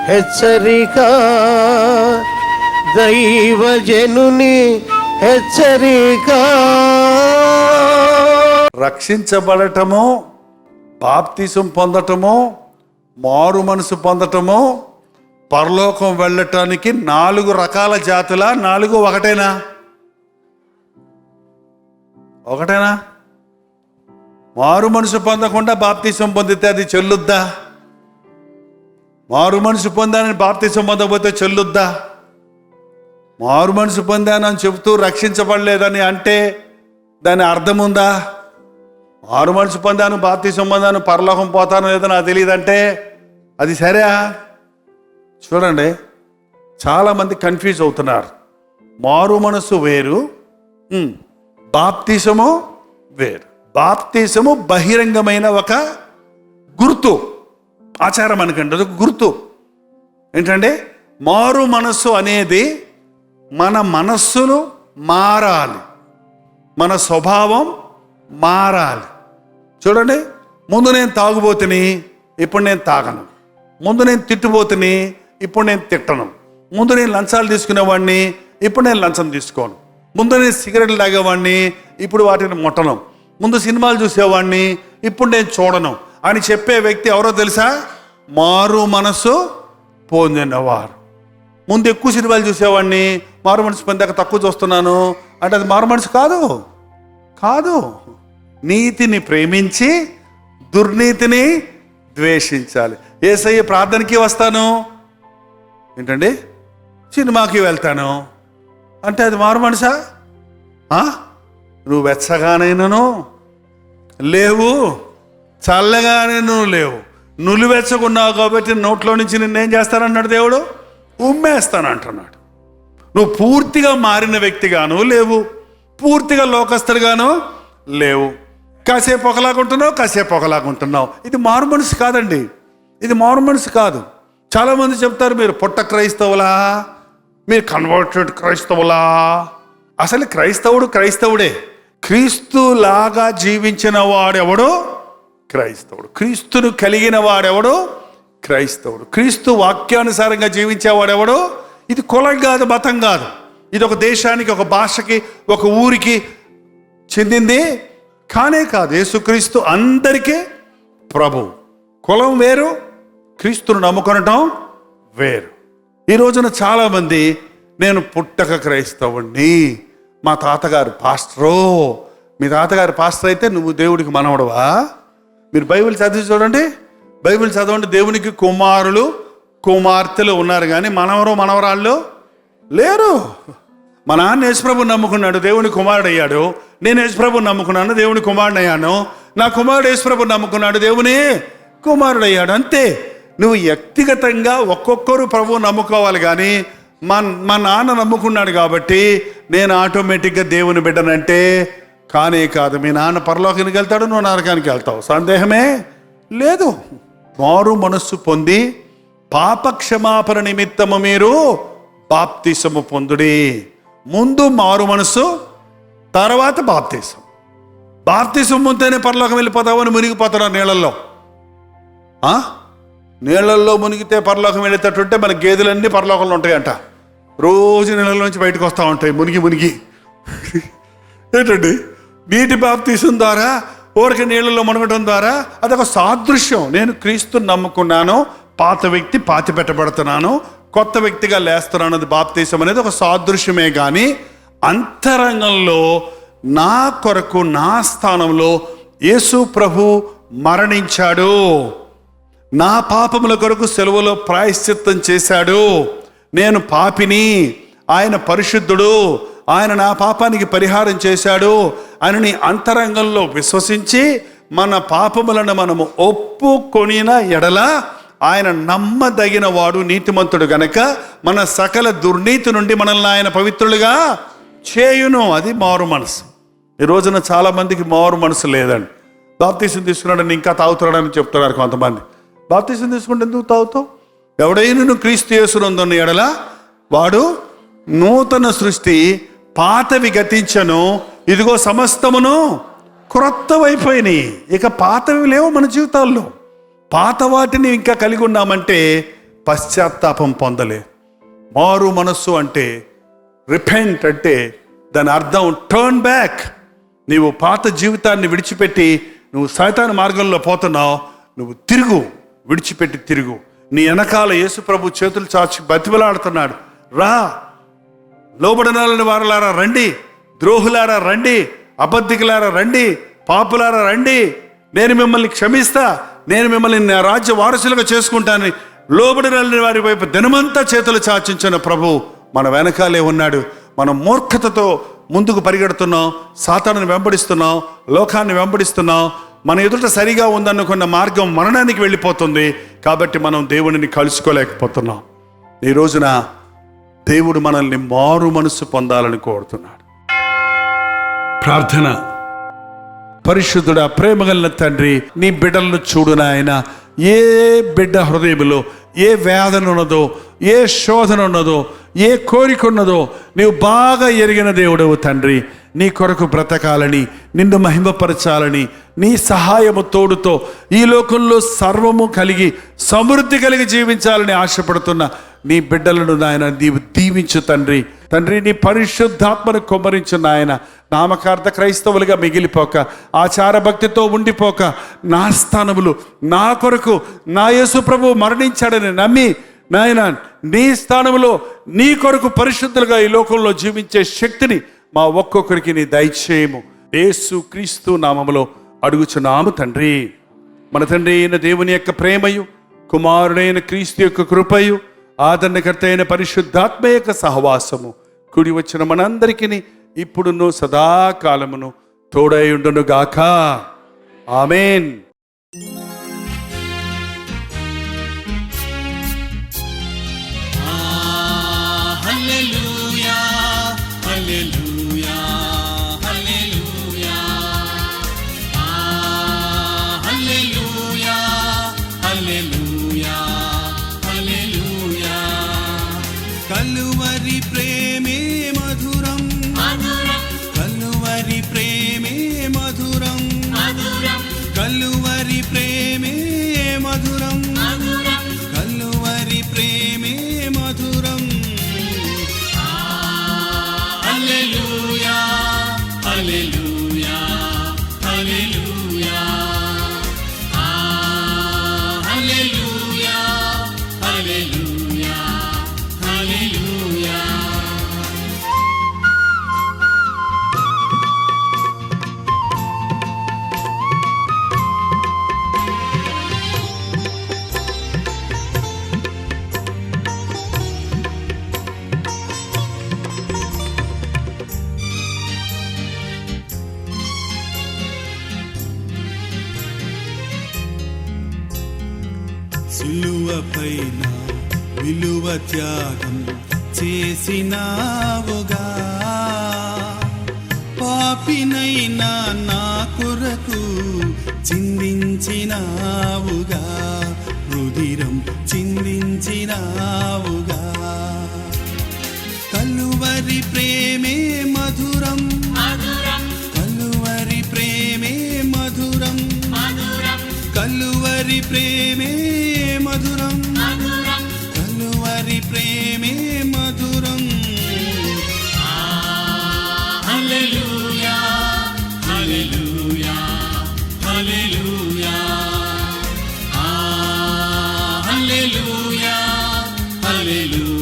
హెచ్చరిక, దైవజనుని హెచ్చరిక. రక్షించబడటము, బాప్తిసం పొందటము, మారు మనసు పొందటము, పరలోకం వెళ్ళటానికి 4 రకాల జాతుల, 4 ఒకటేనా? ఒకటేనా? మారు మనసు పొందకుండా బాప్తిసం పొందితే అది చెల్లుద్దా? మారు మనసు పొందానని బాప్తిసం పొందకపోతే చెల్లుద్దా? మారు మనసు పొందానని చెబుతూ రక్షించబడలేదని అంటే దాని అర్థం ఉందా? మారు మనసు పొందాను, బాప్తిసం పొందాను, పరలోకం పోతాను లేదో నాకు తెలియదంటే అది సరే? చూడండి, చాలామంది కన్ఫ్యూజ్ అవుతున్నారు. మారు మనసు వేరు, బాప్తిసము వేరు. బాప్తిసము బహిరంగమైన ఒక గుర్తు, ఆచారం అనుకండి, అది ఒక గుర్తు. ఏంటంటే మారు మనస్సు అనేది మన మనస్సును మారాలి, మన స్వభావం మారాలి. చూడండి, ముందు నేను తాగుబోతుని, ఇప్పుడు నేను తాగను. ముందు నేను తిట్టుబోతుని, ఇప్పుడు నేను తిట్టను. ముందు నేను లంచాలు తీసుకునేవాడిని, ఇప్పుడు నేను లంచం తీసుకోను. ముందు నేను సిగరెట్లు తాగేవాడిని, ఇప్పుడు వాటిని ముట్టను. ముందు సినిమాలు చూసేవాడిని, ఇప్పుడు నేను చూడను అని చెప్పే వ్యక్తి ఎవరో తెలుసా? మారు మనసు పొందినవారు. ముందు ఎక్కువ సినిమాలు చూసేవాడిని, మారు మనసు పొందాక తక్కువ చూస్తున్నాను అంటే అది మారు మనసు కాదు. కాదు. నీతిని ప్రేమించి దుర్నీతిని ద్వేషించాలి. యేసయ్య ప్రార్థనకి వస్తాను ఏంటండి, సినిమాకి వెళ్తాను అంటే అది మారు మనసా? నువ్వు వెచ్చగానైనాను లేవు, చల్లగానైనా లేవు, నులివెచ్చకున్నావు కాబట్టి నోట్లో నుంచి నిన్నేం చేస్తానన్నాడు దేవుడు? ఉమ్మేస్తాను అంటున్నాడు. నువ్వు పూర్తిగా మారిన వ్యక్తిగాను లేవు, పూర్తిగా లోకస్తుడిగాను లేవు. కాసేపు ఒకలాగుంటున్నావు, కాసేపు ఒకలాగుంటున్నావు. ఇది మారు మనసు కాదండి, ఇది మారు మనసు కాదు. చాలామంది చెప్తారు, మీరు పుట్ట క్రైస్తవులా, మీరు కన్వర్టెడ్ క్రైస్తవులా. అసలు క్రైస్తవుడు క్రైస్తవుడే. క్రీస్తులాగా జీవించిన వాడెవడో క్రైస్తవుడు. క్రీస్తును కలిగిన వాడెవడో క్రైస్తవుడు. క్రీస్తు వాక్యానుసారంగా జీవించేవాడెవడో. ఇది కులం కాదు, మతం కాదు. ఇది ఒక దేశానికి, ఒక భాషకి, ఒక ఊరికి చెందింది కానే కాదు. యేసుక్రీస్తు అందరికీ ప్రభు. కులం వేరు, క్రీస్తును నమ్ముకొనటం వేరు. ఈ రోజున చాలామంది నేను పుట్టక క్రైస్తవుణ్ణి, మా తాతగారు పాస్టరు. మీ తాతగారు పాస్టర్ అయితే నువ్వు దేవుడికి మనవడవా? మీరు బైబిల్ చదివి చూడండి, బైబిల్ చదవండి. దేవునికి కుమారులు కుమార్తెలు ఉన్నారు కానీ మనవరు మనవరాళ్ళు లేరు. మా నాన్న యేసుప్రభుని నమ్ముకున్నాడు, దేవుని కుమారుడు అయ్యాడు. నేను యేసుప్రభుని నమ్ముకున్నాను, దేవుని కుమారుడు అయ్యాను. నా కుమారుడు యేసుప్రభుని నమ్ముకున్నాడు, దేవుని కుమారుడు అయ్యాడు. అంతే. నువ్వు వ్యక్తిగతంగా ఒక్కొక్కరు ప్రభువు నమ్ముకోవాలి కానీ మా నాన్న నమ్ముకున్నాడు కాబట్టి నేను ఆటోమేటిక్గా దేవుని బిడ్డనంటే కానే కాదు. మీ నాన్న పరలోకానికి వెళ్తాడు, నువ్వు నరకానికి వెళ్తావు, సందేహమే లేదు. మారు మనస్సు పొంది పాప క్షమాపణ నిమిత్తము మీరు బాప్తిసము పొందుడి. ముందు మారు మనస్సు, తర్వాత బాప్తిసం. బాప్తిసం పొందితేనే పరలోకం వెళ్ళిపోతావని మునిగిపోతున్నారు నీళ్ళల్లో. నీళ్ళల్లో మునిగితే పరలోకం వెళ్ళేటట్టుంటే మన గేదెలన్నీ పరలోకంలో ఉంటాయంట. రోజు నీళ్ళ నుంచి బయటకు వస్తూ ఉంటాయి మునిగి మునిగి. ఏంటండి, నీటి బాప్తిసం ద్వారా, ఊరికి నీళ్ళల్లో మునగటం ద్వారా అదొక సాదృశ్యం. నేను క్రీస్తుని నమ్ముకున్నాను, పాత వ్యక్తి పాతి పెట్టబడుతున్నాను, కొత్త వ్యక్తిగా లేస్తున్నాను. అది బాప్తిసం అనేది ఒక సాదృశ్యమే కానీ అంతరంగంలో నా కొరకు, నా స్థానంలో యేసు ప్రభు మరణించాడు, నా పాపముల కొరకు సెలవులో ప్రాయశ్చిత్తం చేశాడు, నేను పాపిని, ఆయన పరిశుద్ధుడు, ఆయన నా పాపానికి పరిహారం చేశాడు అని నీ అంతరంగంలో విశ్వసించి మన పాపములను మనము ఒప్పుకొనిన ఎడల ఆయన నమ్మదగిన వాడు, నీతిమంతుడు గనక మన సకల దుర్నీతి నుండి మనల్ని ఆయన పవిత్రులుగా చేయును. అది మారు మనసు. ఈ రోజున చాలామందికి మారు మనసు లేదండి. బాప్తీసం తీసుకున్నాడని ఇంకా తాగుతున్నాడని చెప్తున్నారు కొంతమంది. బాప్తీసం తీసుకుంటే ఎందుకు తాగుతావు? ఎవడైనా క్రీస్తు యేసునందున్న ఎడల వాడు నూతన సృష్టి, పాతవి గతించను, ఇదిగో సమస్తమును క్రొత్తవైపోయినాయి. ఇక పాతవి లేవు మన జీవితాల్లో. పాత వాటిని ఇంకా కలిగి ఉన్నామంటే పశ్చాత్తాపం పొందలే. మారు మనస్సు అంటే, రిపెంట్ అంటే దాని అర్థం టర్న్ బ్యాక్. నీవు పాత జీవితాన్ని విడిచిపెట్టి నువ్వు సైతాను మార్గంలో పోతున్నావు, నువ్వు తిరుగు, విడిచిపెట్టి తిరుగు. నీ వెనకాల యేసు ప్రభు చేతులు చాచి బతిమలాడుతున్నాడు, రా, లోబడనాలని వారలారా రండి, ద్రోహులారా రండి, అబద్ధికులారా రండి, పాపులారా రండి, నేను మిమ్మల్ని క్షమిస్తా, నేను మిమ్మల్ని నా రాజ్య వారసులుగా చేసుకుంటానని లోబడనాలని వారి వైపు దినమంతా చేతులు చాచించిన ప్రభు మన వెనకాలే ఉన్నాడు. మనం మూర్ఖతతో ముందుకు పరిగెడుతున్నాం, సాతానుని వెంబడిస్తున్నాం, లోకాన్ని వెంబడిస్తున్నాం. మన ఎదుట సరిగా ఉందనుకున్న మార్గం మరణానికి వెళ్ళిపోతుంది. కాబట్టి మనం దేవుడిని కలుసుకోలేకపోతున్నాం. ఈ రోజున దేవుడు మనల్ని మారు మనసు పొందాలని కోరుతున్నాడు. ప్రార్థన. పరిశుద్ధుడా, ప్రేమగల తండ్రి, నీ బిడ్డలను చూడు నాయన. ఏ బిడ్డ హృదయంలో ఏ వేదన ఉన్నదో, ఏ శోధన ఉన్నదో, ఏ కోరిక ఉన్నదో నీవు బాగా ఎరిగిన దేవుడవు తండ్రి. నీ కొరకు బ్రతకాలని, నిన్ను మహిమపరచాలని, నీ సహాయము తోడుతో ఈ లోకంలో సర్వము కలిగి సమృద్ధి కలిగి జీవించాలని ఆశపడుతున్న నీ బిడ్డలను నాయన నీవు దీవించు తండ్రి. తండ్రి, నీ పరిశుద్ధాత్మను కుమ్మరించు నాయన. నామకార్థ క్రైస్తవులుగా మిగిలిపోక, ఆచార భక్తితో ఉండిపోక, నా స్థానములు నా కొరకు నా యేసు ప్రభువు మరణించాడని నమ్మి నాయన నీ స్థానంలో నీ కొరకు పరిశుద్ధులుగా ఈ లోకంలో జీవించే శక్తిని మా ఒక్కొక్కరికి నీ దయచేయము. యేసు క్రీస్తు నామములో అడుగుచున్నాము తండ్రి. మన తండ్రి అయిన దేవుని యొక్క ప్రేమయు, కుమారుడైన క్రీస్తు యొక్క కృపయు, ఆదరణకర్త అయిన పరిశుద్ధాత్మ యొక్క సహవాసము కూడి వచ్చిన మనందరికీ ఇప్పుడును సదాకాలమును తోడై ఉండును గాక. ఆమేన్. హల్లెలూయా, హల్లెలూయా, హల్లెలూయా. హల్లెలూయా, హల్లెలూయా, హల్లెలూయా. కలువరి ప్రేమే మధురం, మధురం. కలువరి ప్రేమే మధురం, మధురం. కలువరి ప్రేమే మధురం, మధురం. కలువరి ప్రేమే మధురం. హల్లెలూయా, హల్లెలూయా, హల్లెలూయా. హల్లెలూయా, హల్లెలూయా, హల్లెలూయా. సిలువపైన విలువ త్యాగం చేసినావుగా, పాపినైనా నా కొరకు చిందించినావుగా, రుధిరం చిందించినావుగా. కలువరి ప్రేమే మధురం, మధురం. కలువరి ప్రేమే మధురం, మధురం. కలువరి ప్రేమే మధురం, మధురం. కలువరి ప్రేమే మధురం. హల్లెలూయా, హల్లెలూయా, హల్లెలూయా. హల్లెలూయా, హల్లెలూయా.